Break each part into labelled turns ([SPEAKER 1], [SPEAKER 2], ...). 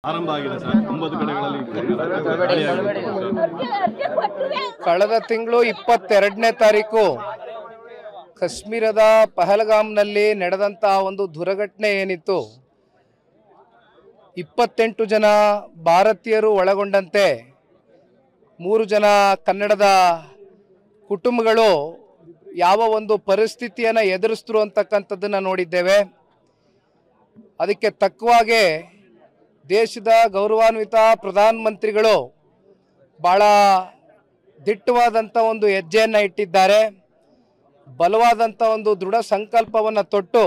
[SPEAKER 1] ಆರಂಭ ಆಗಿದೆ ಸರ್ 9 ಕಡೆಗಳಲ್ಲಿ
[SPEAKER 2] ಕಳೆದ ತಿಂಗಳು 22ನೇ ತಾರೀಕು ಕಾಶ್ಮೀರದ ಪಹಲ್ಗಾಮ್ನಲ್ಲಿ ನಡೆದಂತ ಒಂದು ದುರ್ಘಟನೆ ಏನಿತ್ತು 28 ಜನ ಭಾರತೀಯರು ಒಳಗೊಂಡಂತೆ 3 ಜನ ಕನ್ನಡದ ಕುಟುಂಬಗಳು ಯಾವ ಒಂದು ಪರಿಸ್ಥಿತಿಯನ್ನು ಎದುರಿಸಿದ್ರು ಅಂತಕ್ಕಂಥದ್ದನ್ನು ನೋಡಿದ್ದೇವೆ. ಅದಕ್ಕೆ ತಕ್ಕವಾಗೆ ದೇಶದ ಗೌರವಾನ್ವಿತ ಪ್ರಧಾನಮಂತ್ರಿಗಳು ಬಹಳ ದಿಟ್ಟವಾದಂಥ ಒಂದು ಹೆಜ್ಜೆಯನ್ನು ಇಟ್ಟಿದ್ದಾರೆ. ಬಲವಾದಂಥ ಒಂದು ದೃಢ ಸಂಕಲ್ಪವನ್ನು ತೊಟ್ಟು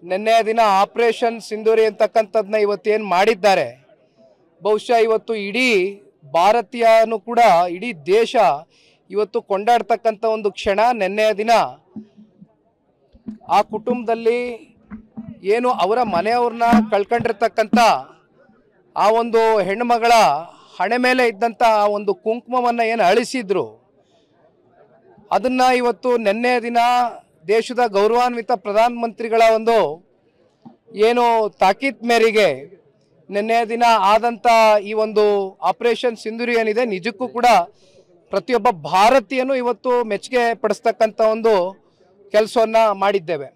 [SPEAKER 2] ನಿನ್ನೆಯ ದಿನ ಆಪರೇಷನ್ ಸಿಂಧೂರಿ ಅಂತಕ್ಕಂಥದ್ದನ್ನ ಇವತ್ತೇನು ಮಾಡಿದ್ದಾರೆ, ಬಹುಶಃ ಇವತ್ತು ಇಡೀ ಭಾರತೀಯನು ಕೂಡ ಇಡೀ ದೇಶ ಇವತ್ತು ಕೊಂಡಾಡ್ತಕ್ಕಂಥ ಒಂದು ಕ್ಷಣ. ನಿನ್ನೆಯ ದಿನ ಆ ಕುಟುಂಬದಲ್ಲಿ ಏನು ಅವರ ಮನೆಯವ್ರನ್ನ ಕಳ್ಕೊಂಡಿರ್ತಕ್ಕಂಥ ಆ ಒಂದು ಹೆಣ್ಣುಮಗಳ ಹಣೆ ಮೇಲೆ ಇದ್ದಂಥ ಆ ಒಂದು ಕುಂಕುಮವನ್ನು ಏನು ಅಳಿಸಿದ್ರು, ಅದನ್ನು ಇವತ್ತು ನಿನ್ನೆಯ ದಿನ ದೇಶದ ಗೌರವಾನ್ವಿತ ಪ್ರಧಾನಮಂತ್ರಿಗಳ ಒಂದು ಏನು ತಾಕೀತ್ ಮೇರೆಗೆ ನಿನ್ನೆಯ ದಿನ ಆದಂಥ ಈ ಒಂದು ಆಪರೇಷನ್ ಸಿಂಧೂರಿ ಏನಿದೆ, ನಿಜಕ್ಕೂ ಕೂಡ ಪ್ರತಿಯೊಬ್ಬ ಭಾರತೀಯನು ಇವತ್ತು ಮೆಚ್ಚುಗೆ ಪಡಿಸ್ತಕ್ಕಂಥ ಒಂದು ಕೆಲಸವನ್ನು ಮಾಡಿದ್ದೇವೆ.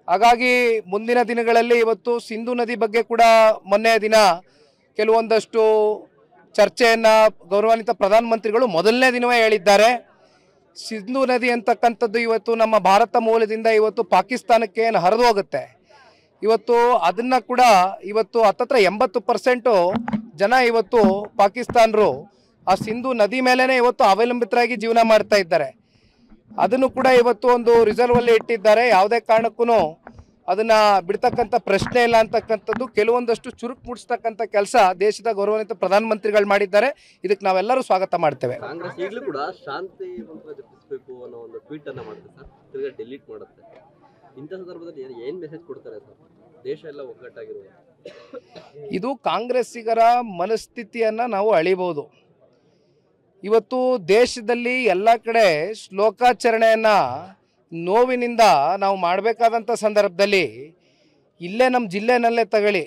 [SPEAKER 2] ಹಾಗಾಗಿ ಮುಂದಿನ ದಿನಗಳಲ್ಲಿ ಇವತ್ತು ಸಿಂಧು ನದಿ ಬಗ್ಗೆ ಕೂಡ ಮೊನ್ನೆಯ ದಿನ ಕೆಲವೊಂದಷ್ಟು ಚರ್ಚೆಯನ್ನು ಗೌರವಾನ್ವಿತ ಪ್ರಧಾನಮಂತ್ರಿಗಳು ಮೊದಲನೇ ದಿನವೇ ಹೇಳಿದ್ದಾರೆ. ಸಿಂಧು ನದಿ ಅಂತಕ್ಕಂಥದ್ದು ಇವತ್ತು ನಮ್ಮ ಭಾರತ ಮೂಲದಿಂದ ಇವತ್ತು ಪಾಕಿಸ್ತಾನಕ್ಕೆ ಏನು ಹರಿದು ಹೋಗುತ್ತೆ, ಇವತ್ತು ಅದನ್ನು ಕೂಡ ಇವತ್ತು ಹತ್ತತ್ರ 80% ಜನ ಇವತ್ತು ಪಾಕಿಸ್ತಾನರು ಆ ಸಿಂಧು ನದಿ ಮೇಲೇ ಇವತ್ತು ಅವಲಂಬಿತರಾಗಿ ಜೀವನ ಮಾಡ್ತಾ ಇದ್ದಾರೆ. ಅದನ್ನು ಕೂಡ ಇವತ್ತು ಒಂದು ರಿಸರ್ವಲ್ಲಿ ಇಟ್ಟಿದ್ದಾರೆ. ಯಾವುದೇ ಕಾರಣಕ್ಕೂ ಅದನ್ನು ಬಿಡ್ತಕ್ಕಂಥ ಪ್ರಶ್ನೆ ಇಲ್ಲ ಅಂತಕ್ಕಂಥದ್ದು ಕೆಲವೊಂದಷ್ಟು ಚುರುಕು ಮೂಡಿಸ್ತಕ್ಕಂಥ ಕೆಲಸ ದೇಶದ ಗೌರವಾನ್ವಿತ ಪ್ರಧಾನಮಂತ್ರಿಗಳು ಮಾಡಿದ್ದಾರೆ. ಇದಕ್ಕೆ ನಾವೆಲ್ಲರೂ ಸ್ವಾಗತ ಮಾಡ್ತೇವೆ.
[SPEAKER 3] ಕಾಂಗ್ರೆಸ್ ಈಗಲೂ ಕೂಡ ಶಾಂತಿ ಮಂತ್ರ ಜಪಿಸಬೇಕು ಅನ್ನೋ ಒಂದು ಟ್ವೀಟ್ ಅನ್ನ ಮಾಡುತ್ತೆ ಸರ್, ತಿರ್ಗಾ ಡಿಲೀಟ್ ಮಾಡುತ್ತೆ. ಇಂಥ ಸಂದರ್ಭದಲ್ಲಿ ಏನು ಮೆಸೇಜ್ ಕೊಡ್ತಾರೆ ಸರ್? ದೇಶ ಎಲ್ಲ ಒಗ್ಗಟ್ಟಾಗಿರುವುದು.
[SPEAKER 2] ಇದು ಕಾಂಗ್ರೆಸ್ಸಿಗರ ಮನಸ್ಥಿತಿಯನ್ನು ನಾವು ಅಳಿಬಹುದು. ಇವತ್ತು ದೇಶದಲ್ಲಿ ಎಲ್ಲ ಕಡೆ ಶ್ಲೋಕಾಚರಣೆಯನ್ನು ನೋವಿನಿಂದ ನಾವು ಮಾಡಬೇಕಾದಂಥ ಸಂದರ್ಭದಲ್ಲಿ ಇಲ್ಲೇ ನಮ್ಮ ಜಿಲ್ಲೆನಲ್ಲೇ ತಗೊಳ್ಳಿ,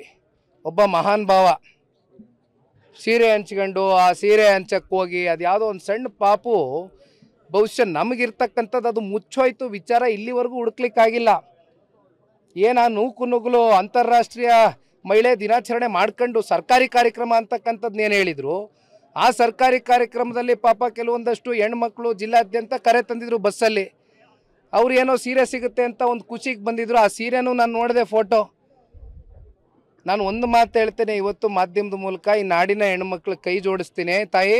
[SPEAKER 2] ಒಬ್ಬ ಮಹಾನ್ ಭಾವ ಸೀರೆ ಹಂಚ್ಕೊಂಡು ಆ ಸೀರೆ ಹಂಚಕ್ಕೆ ಹೋಗಿ ಅದು ಯಾವುದೋ ಒಂದು ಸಣ್ಣ ಪಾಪು ಬಹುಶಃ ನಮಗಿರ್ತಕ್ಕಂಥದ್ದು ಅದು ಮುಚ್ಚೋಯ್ತು ವಿಚಾರ ಇಲ್ಲಿವರೆಗೂ ಹುಡುಕ್ಲಿಕ್ಕಾಗಿಲ್ಲ. ಏನು ನೂಕು ನುಗ್ಗಲು ಅಂತಾರಾಷ್ಟ್ರೀಯ ಮಹಿಳೆ ದಿನಾಚರಣೆ ಮಾಡ್ಕೊಂಡು ಸರ್ಕಾರಿ ಕಾರ್ಯಕ್ರಮ ಅಂತಕ್ಕಂಥದ್ದನ್ನೇನು ಹೇಳಿದರು, ಆ ಸರ್ಕಾರಿ ಕಾರ್ಯಕ್ರಮದಲ್ಲಿ ಪಾಪ ಕೆಲವೊಂದಷ್ಟು ಹೆಣ್ಮಕ್ಳು ಜಿಲ್ಲಾದ್ಯಂತ ಕರೆ ತಂದಿದ್ರು ಬಸ್ಸಲ್ಲಿ. ಅವ್ರು ಏನೋ ಸೀರೆ ಸಿಗುತ್ತೆ ಅಂತ ಒಂದು ಖುಷಿಗೆ ಬಂದಿದ್ರು. ಆ ಸೀರೆನೂ ನಾನು ನೋಡಿದೆ ಫೋಟೋ. ನಾನು ಒಂದು ಮಾತು ಹೇಳ್ತೇನೆ, ಇವತ್ತು ಮಾಧ್ಯಮದ ಮೂಲಕ ಈ ನಾಡಿನ ಹೆಣ್ಮಕ್ಳು ಕೈ ಜೋಡಿಸ್ತೀನಿ. ತಾಯಿ,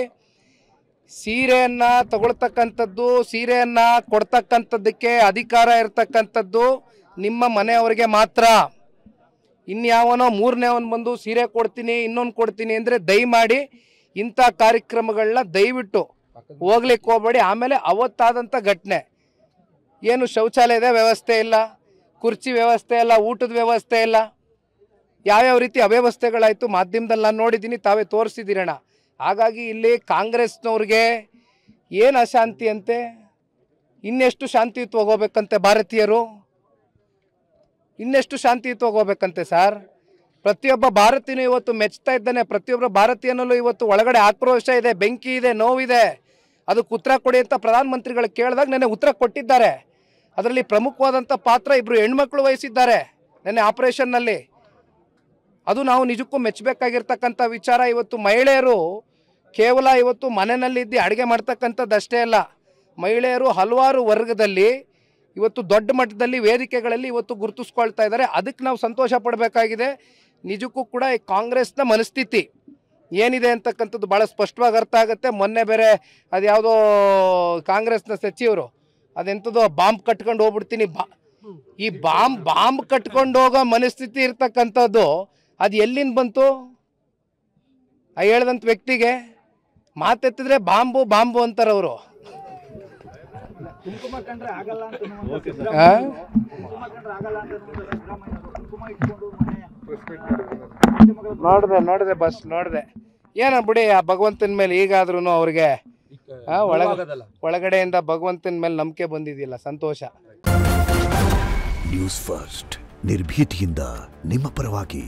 [SPEAKER 2] ಸೀರೆಯನ್ನು ತಗೊಳ್ತಕ್ಕಂಥದ್ದು, ಸೀರೆಯನ್ನು ಕೊಡ್ತಕ್ಕಂಥದ್ದಕ್ಕೆ ಅಧಿಕಾರ ಇರತಕ್ಕಂಥದ್ದು ನಿಮ್ಮ ಮನೆಯವರಿಗೆ ಮಾತ್ರ. ಇನ್ಯಾವನೋ ಮೂರನೇವನು ಬಂದು ಸೀರೆ ಕೊಡ್ತೀನಿ ಇನ್ನೊಂದು ಕೊಡ್ತೀನಿ ಅಂದರೆ ದಯಮಾಡಿ ಇಂಥ ಕಾರ್ಯಕ್ರಮಗಳನ್ನ ದಯವಿಟ್ಟು ಹೋಗ್ಲಿಕ್ಕೆ ಹೋಗಬೇಡಿ. ಆಮೇಲೆ ಅವತ್ತಾದಂಥ ಘಟನೆ ಏನು ಶೌಚಾಲಯದ ವ್ಯವಸ್ಥೆ ಇಲ್ಲ, ಕುರ್ಚಿ ವ್ಯವಸ್ಥೆ ಇಲ್ಲ, ಊಟದ ವ್ಯವಸ್ಥೆ ಇಲ್ಲ, ಯಾವ್ಯಾವ ರೀತಿ ಅವ್ಯವಸ್ಥೆಗಳಾಯಿತು ಮಾಧ್ಯಮದಲ್ಲಿ ನಾನು ನೋಡಿದ್ದೀನಿ, ತಾವೇ ತೋರಿಸಿದ್ದೀರಣ್ಣ. ಹಾಗಾಗಿ ಇಲ್ಲಿ ಕಾಂಗ್ರೆಸ್ನವ್ರಿಗೆ ಏನು ಅಶಾಂತಿ ಅಂತೆ, ಇನ್ನೆಷ್ಟು ಶಾಂತಿಯುತವಾಗಿ ಹೋಗ್ಬೇಕಂತೆ ಭಾರತೀಯರು, ಇನ್ನೆಷ್ಟು ಶಾಂತಿಯುತವಾಗಿ ಹೋಗ್ಬೇಕಂತೆ ಸರ್. ಪ್ರತಿಯೊಬ್ಬ ಭಾರತೀಯನೂ ಇವತ್ತು ಮೆಚ್ತಾ ಇದ್ದಾನೆ. ಪ್ರತಿಯೊಬ್ಬ ಭಾರತೀಯನಲ್ಲೂ ಇವತ್ತು ಒಳಗಡೆ ಆಕ್ರೋಶ ಇದೆ, ಬೆಂಕಿ ಇದೆ, ನೋವಿದೆ. ಅದಕ್ಕೆ ಉತ್ತರ ಕೊಡಿ ಅಂತ ಪ್ರಧಾನಮಂತ್ರಿಗಳು ಕೇಳಿದಾಗ ನೆನ್ನೆ ಉತ್ತರ ಕೊಟ್ಟಿದ್ದಾರೆ. ಅದರಲ್ಲಿ ಪ್ರಮುಖವಾದಂಥ ಪಾತ್ರ ಇಬ್ಬರು ಹೆಣ್ಮಕ್ಳು ವಹಿಸಿದ್ದಾರೆ ನೆನ್ನೆ ಆಪರೇಷನ್ನಲ್ಲಿ. ಅದು ನಾವು ನಿಜಕ್ಕೂ ಮೆಚ್ಚಬೇಕಾಗಿರ್ತಕ್ಕಂಥ ವಿಚಾರ. ಇವತ್ತು ಮಹಿಳೆಯರು ಕೇವಲ ಇವತ್ತು ಮನೆಯಲ್ಲಿದ್ದು ಅಡುಗೆ ಮಾಡ್ತಕ್ಕಂಥದ್ದು ಅಷ್ಟೇ ಅಲ್ಲ, ಮಹಿಳೆಯರು ಹಲವಾರು ವರ್ಗದಲ್ಲಿ ಇವತ್ತು ದೊಡ್ಡ ಮಟ್ಟದಲ್ಲಿ ವೇದಿಕೆಗಳಲ್ಲಿ ಇವತ್ತು ಗುರುತಿಸ್ಕೊಳ್ತಾ ಇದ್ದಾರೆ. ಅದಕ್ಕೆ ನಾವು ಸಂತೋಷ ಪಡಬೇಕಾಗಿದೆ. ನಿಜಕ್ಕೂ ಕೂಡ ಈ ಕಾಂಗ್ರೆಸ್ನ ಮನಸ್ಥಿತಿ ಏನಿದೆ ಅಂತಕ್ಕಂಥದ್ದು ಭಾಳ ಸ್ಪಷ್ಟವಾಗಿ ಅರ್ಥ ಆಗುತ್ತೆ. ಮೊನ್ನೆ ಬೇರೆ ಅದು ಯಾವುದೋ ಕಾಂಗ್ರೆಸ್ನ ಸಚಿವರು ಅದೆಂಥದ್ದು ಬಾಂಬ್ ಕಟ್ಕೊಂಡು ಹೋಗ್ಬಿಡ್ತೀನಿ, ಈ ಬಾಂಬ್ ಕಟ್ಕೊಂಡು ಹೋಗೋ ಮನಸ್ಥಿತಿ ಇರ್ತಕ್ಕಂಥದ್ದು ಅದು ಎಲ್ಲಿಂದ ಬಂತು? ಆ ಹೇಳ್ದಂಥ ವ್ಯಕ್ತಿಗೆ ಮಾತೆತ್ತಿದ್ರೆ ಬಾಂಬು ಬಾಂಬು ಅಂತಾರೆ ಅವರು. ನೋಡಿದೆ ಬಸ್ ನೋಡಿದೆ. ಏನ ಬಿಡಿ, ಆ ಭಗವಂತನ ಮೇಲೆ ಈಗಾದ್ರೂ ಅವ್ರಿಗೆ ಒಳಗಡೆಯಿಂದ ಭಗವಂತನ ಮೇಲೆ ನಂಬಿಕೆ ಬಂದಿದೆಯಲ್ಲ, ಸಂತೋಷ.
[SPEAKER 4] ನ್ಯೂಸ್ ಫಸ್ಟ್, ನಿರ್ಭೀತಿಯಿಂದ ನಿಮ್ಮ ಪರವಾಗಿ.